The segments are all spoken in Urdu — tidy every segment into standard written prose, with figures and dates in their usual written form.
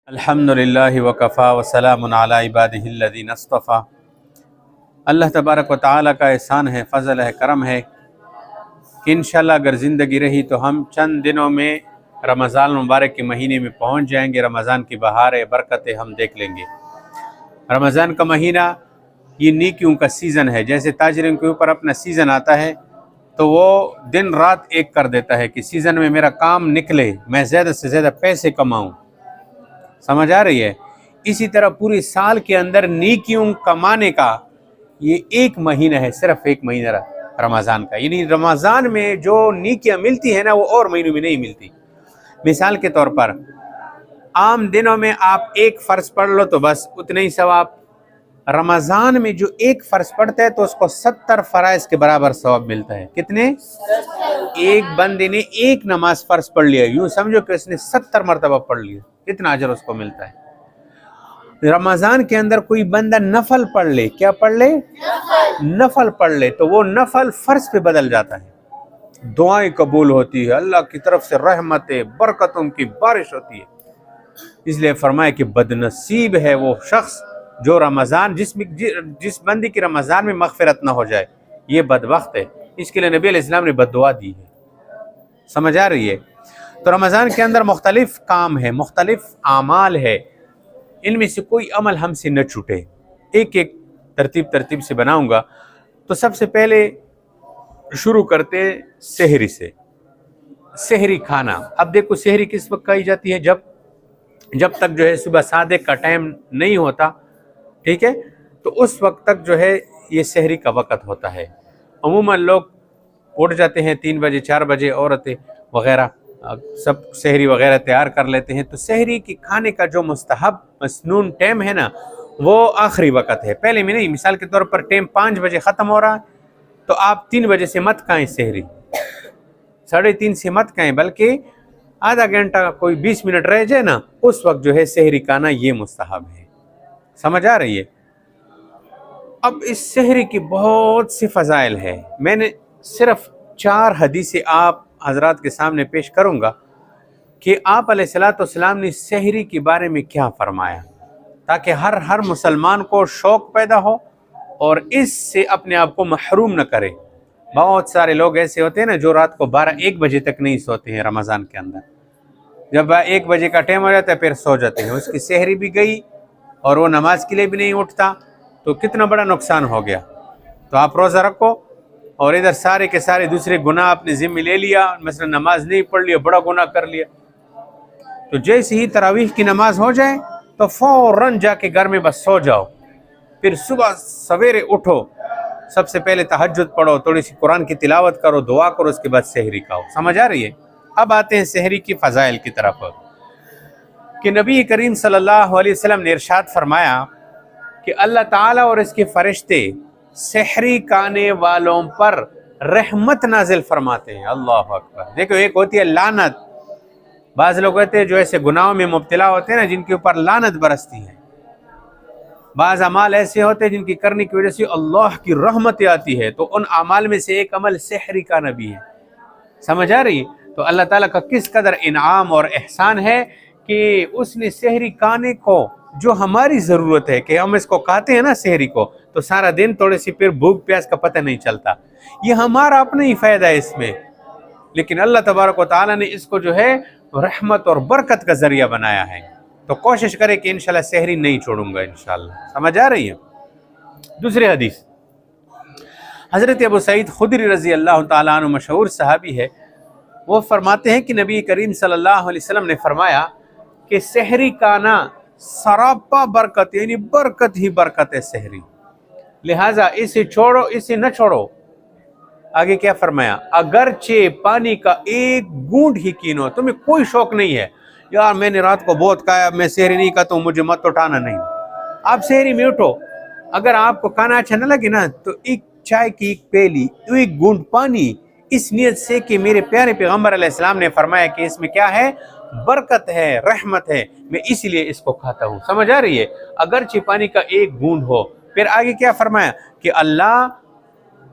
الحمدللہ وکفا وسلام علی عبادہ الذین اصطفیٰ۔ اللہ تبارک و تعالیٰ کا احسان ہے، فضل ہے، کرم ہے کہ انشاءاللہ اگر زندگی رہی تو ہم چند دنوں میں رمضان المبارک کے مہینے میں پہنچ جائیں گے۔ رمضان کی بہار برکتیں ہم دیکھ لیں گے۔ رمضان کا مہینہ یہ نیکیوں کا سیزن ہے۔ جیسے تاجروں کے اوپر اپنا سیزن آتا ہے تو وہ دن رات ایک کر دیتا ہے کہ سیزن میں میرا کام نکلے، میں زیادہ سے زیادہ پیسے کماؤں۔ سمجھ آ رہی ہے؟ اسی طرح پوری سال کے اندر نیکیوں کمانے کا یہ ایک مہینہ ہے، صرف ایک مہینہ رمضان کا۔ یعنی رمضان میں جو نیکیاں ملتی ہیں نا وہ اور مہینوں میں نہیں ملتی۔ مثال کے طور پر عام دنوں میں آپ ایک فرض پڑھ لو تو بس اتنے ہی ثواب، رمضان میں جو ایک فرض پڑھتا ہے تو اس کو 70 فرائض کے برابر ثواب ملتا ہے۔ کتنے؟ ایک بندے نے ایک نماز فرض پڑھ لیا، یوں سمجھو کہ اس نے 70 مرتبہ پڑھ لیا، کتنا اجر اس کو ملتا ہے۔ رمضان کے اندر کوئی بندہ نفل پڑھ لے، کیا پڑھ لے؟ نفل پڑھ لے تو وہ نفل فرض پہ بدل جاتا ہے، دعائیں قبول ہوتی ہے، اللہ کی طرف سے رحمتیں برکتوں کی بارش ہوتی ہے۔ اس لیے فرمایا کہ بدنصیب ہے وہ شخص جو رمضان جس بندے کی رمضان میں مغفرت نہ ہو جائے، یہ بدبخت ہے۔ اس کے لیے نبی علیہ السلام نے بددعا دی ہے۔ سمجھ آ رہی ہے؟ تو رمضان کے اندر مختلف کام ہے، مختلف اعمال ہے، ان میں سے کوئی عمل ہم سے نہ چھوٹے۔ ایک ایک ترتیب سے بناؤں گا۔ تو سب سے پہلے شروع کرتے سحری سے۔ سحری کھانا، اب دیکھو سحری کس وقت کھائی جاتی ہے؟ جب تک جو ہے صبح صادق کا ٹائم نہیں ہوتا، ٹھیک ہے، تو اس وقت تک جو ہے یہ سحری کا وقت ہوتا ہے۔ عموماً لوگ اٹھ جاتے ہیں 3 بجے 4 بجے، عورتیں وغیرہ سب سحری وغیرہ تیار کر لیتے ہیں۔ تو سحری کی کھانے کا جو مستحب مسنون ٹائم ہے نا وہ آخری وقت ہے، پہلے میں نہیں۔ مثال کے طور پر ٹائم 5 بجے ختم ہو رہا ہے تو آپ 3 بجے سے مت کھائیں سحری، 3:30 سے مت کھائیں، بلکہ آدھا گھنٹہ کوئی 20 منٹ رہ جائے نا، اس وقت جو ہے سحری کھانا یہ مستحب ہے۔ سمجھ آ رہی ہے؟ اب اس سحری کی بہت سی فضائل ہے، میں نے صرف 4 حدیثیں آپ حضرات کے سامنے پیش کروں گا کہ آپ علیہ السلام نے سحری کے بارے میں کیا فرمایا، تاکہ ہر مسلمان کو شوق پیدا ہو اور اس سے اپنے آپ کو محروم نہ کرے۔ بہت سارے لوگ ایسے ہوتے ہیں نا جو رات کو 12-1 بجے تک نہیں سوتے ہیں رمضان کے اندر، جب 1 بجے کا ٹائم ہو جاتا ہے پھر سو جاتے ہیں، اس کی سحری بھی گئی اور وہ نماز کے لیے بھی نہیں اٹھتا، تو کتنا بڑا نقصان ہو گیا۔ تو آپ روزہ رکھو اور ادھر سارے کے سارے دوسرے گناہ اپنے ذمہ لے لیا، مثلا نماز نہیں پڑھ لیا، بڑا گناہ کر لیا۔ تو جیسے ہی تراویح کی نماز ہو جائے تو فوراً جا کے گھر میں بس سو جاؤ، پھر صبح سویرے اٹھو، سب سے پہلے تہجد پڑھو، تھوڑی سی قرآن کی تلاوت کرو، دعا کرو، اس کے بعد سحری کھاؤ۔ سمجھ آ رہی ہے؟ اب آتے ہیں سحری کی فضائل کی طرف کہ نبی کریم صلی اللہ علیہ وسلم نے ارشاد فرمایا کہ اللہ تعالیٰ اور اس کے فرشتے سحری کھانے والوں پر رحمت نازل فرماتے ہیں۔ اللہ اکبر۔ دیکھو ایک ہوتی ہے لعنت، بعض لوگ ہوتے ہیں جو ایسے گناہوں میں مبتلا ہوتے ہیں نا جن کے اوپر لعنت برستی ہے، بعض اعمال ایسے ہوتے ہیں جن کی کرنے کی وجہ سے اللہ کی رحمت آتی ہے، تو ان اعمال میں سے ایک عمل سحری کا نبی ہے۔ سمجھ آ رہی؟ تو اللہ تعالیٰ کا کس قدر انعام اور احسان ہے کہ اس نے سحری کھانے کو، جو ہماری ضرورت ہے کہ ہم اس کو کھاتے ہیں نا سحری کو، تو سارا دن تھوڑے سی پھر بھوک پیاس کا پتہ نہیں چلتا، یہ ہمارا اپنا ہی فائدہ ہے اس میں، لیکن اللہ تبارک و تعالیٰ نے اس کو جو ہے رحمت اور برکت کا ذریعہ بنایا ہے۔ تو کوشش کرے کہ انشاءاللہ سحری نہیں چھوڑوں گا انشاءاللہ۔ سمجھ آ رہی ہے؟ دوسری حدیث، حضرت ابو سعید خدری رضی اللہ تعالیٰ عنہ مشہور صحابی ہے، وہ فرماتے ہیں کہ نبی کریم صلی اللہ علیہ وسلم نے فرمایا کہ سحری کھانا سراپا برکت، یعنی برکت ہی برکت ہے سحری، لہٰذا اسے چھوڑو، اسے نہ چھوڑو۔ آگے کیا فرمایا؟ اگرچہ پانی کا ایک گھونٹ ہی کینو، تمہیں کوئی شوق نہیں ہے یار میں نے رات کو بہت کھایا، میں سحری نہیں کھاتا ہوں، مجھے مت اٹھانا، نہیں، آپ سحری میں اٹھو۔ اگر آپ کو کھانا اچھا نہ لگے نا تو ایک چائے کی ایک پیلی، ایک گھونٹ پانی، اس نیت سے کہ میرے پیارے پیغمبر علیہ السلام نے فرمایا کہ اس میں کیا ہے؟ برکت ہے، رحمت ہے، میں اسی لیے اس کو کھاتا ہوں۔ سمجھ آ رہی ہے؟ اگرچہ پانی کا ایک گھونٹ ہو۔ پھر آگے کیا فرمایا کہ اللہ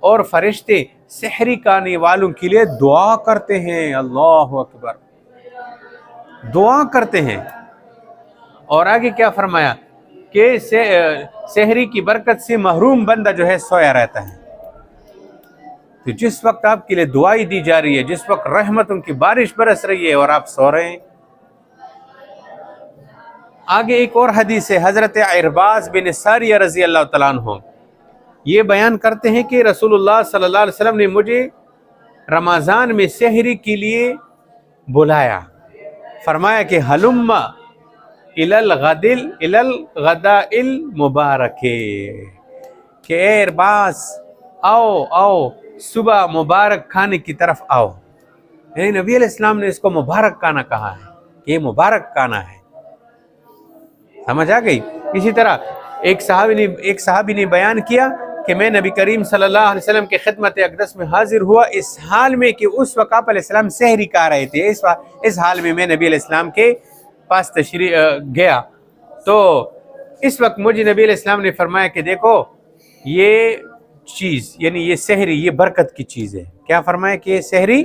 اور فرشتے سحری کھانے والوں کے لیے دعا کرتے ہیں۔ اللہ اکبر، دعا کرتے ہیں، اور آگے کیا فرمایا کہ سحری کی برکت سے محروم بندہ جو ہے سویا رہتا ہے۔ تو جس وقت آپ کے لیے دعائی دی جا رہی ہے، جس وقت رحمتوں کی بارش برس رہی ہے اور آپ سو رہے ہیں۔ آگے ایک اور حدیث ہے، حضرت عرباض بن ساریہ رضی اللہ تعالیٰ عنہ یہ بیان کرتے ہیں کہ رسول اللہ صلی اللہ علیہ وسلم نے مجھے رمضان میں سحری کے لیے بلایا، فرمایا کہ ہلم الی الغداء المبارک، کہ اے عرباض آؤ صبح مبارک کھانے کی طرف آؤ۔ یعنی نبی علیہ السلام نے اس کو مبارک کھانا کہا ہے کہ یہ مبارک کھانا ہے، سمجھ آ گئی۔ اسی طرح ایک صحابی نے بیان کیا کہ میں نبی کریم صلی اللہ علیہ وسلم کے خدمت اقدس میں حاضر ہوا اس حال میں کہ اس وقت آپ علیہ السلام سحری کھا رہے تھے۔ اس حال میں نبی علیہ السلام کے پاس تشریف گیا، تو اس وقت مجھے نبی علیہ السلام نے فرمایا کہ دیکھو یہ چیز، یعنی یہ سحری یہ برکت کی چیز ہے۔ کیا فرمایا کہ یہ سحری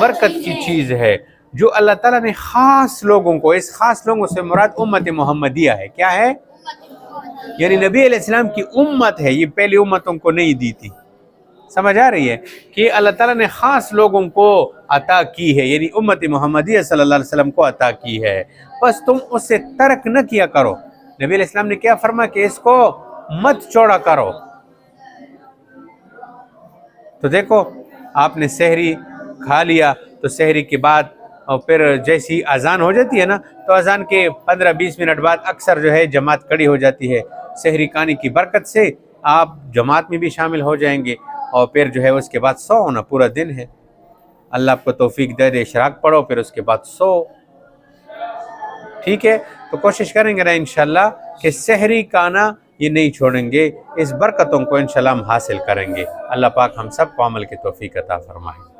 برکت کی چیز ہے جو اللہ تعالیٰ نے خاص لوگوں کو، اس خاص لوگوں سے مراد امت محمدیہ ہے۔ کیا ہے؟ یعنی نبی علیہ السلام کی امت ہے، یہ پہلی امتوں کو نہیں دی تھی۔ سمجھ آ رہی ہے کہ اللہ تعالیٰ نے خاص لوگوں کو عطا کی ہے، یعنی امت محمدیہ صلی اللہ علیہ وسلم کو عطا کی ہے، بس تم اسے ترک نہ کیا کرو۔ نبی علیہ السلام نے کیا فرمایا کہ اس کو مت چھوڑا کرو۔ تو دیکھو آپ نے سحری کھا لیا، تو سحری کے بعد اور پھر جیسی اذان ہو جاتی ہے نا، تو اذان کے 15-20 منٹ بعد اکثر جو ہے جماعت کھڑی ہو جاتی ہے۔ سحری کھانے کی برکت سے آپ جماعت میں بھی شامل ہو جائیں گے، اور پھر جو ہے اس کے بعد سو ہونا پورا دن ہے۔ اللہ آپ کو توفیق دے دے، اشراق پڑھو پھر اس کے بعد سو، ٹھیک ہے؟ تو کوشش کریں گے نا انشاءاللہ کہ سحری کھانا یہ نہیں چھوڑیں گے، اس برکتوں کو انشاءاللہ ہم حاصل کریں گے۔ اللہ پاک ہم سب کو عمل کی توفیق عطا فرمائے۔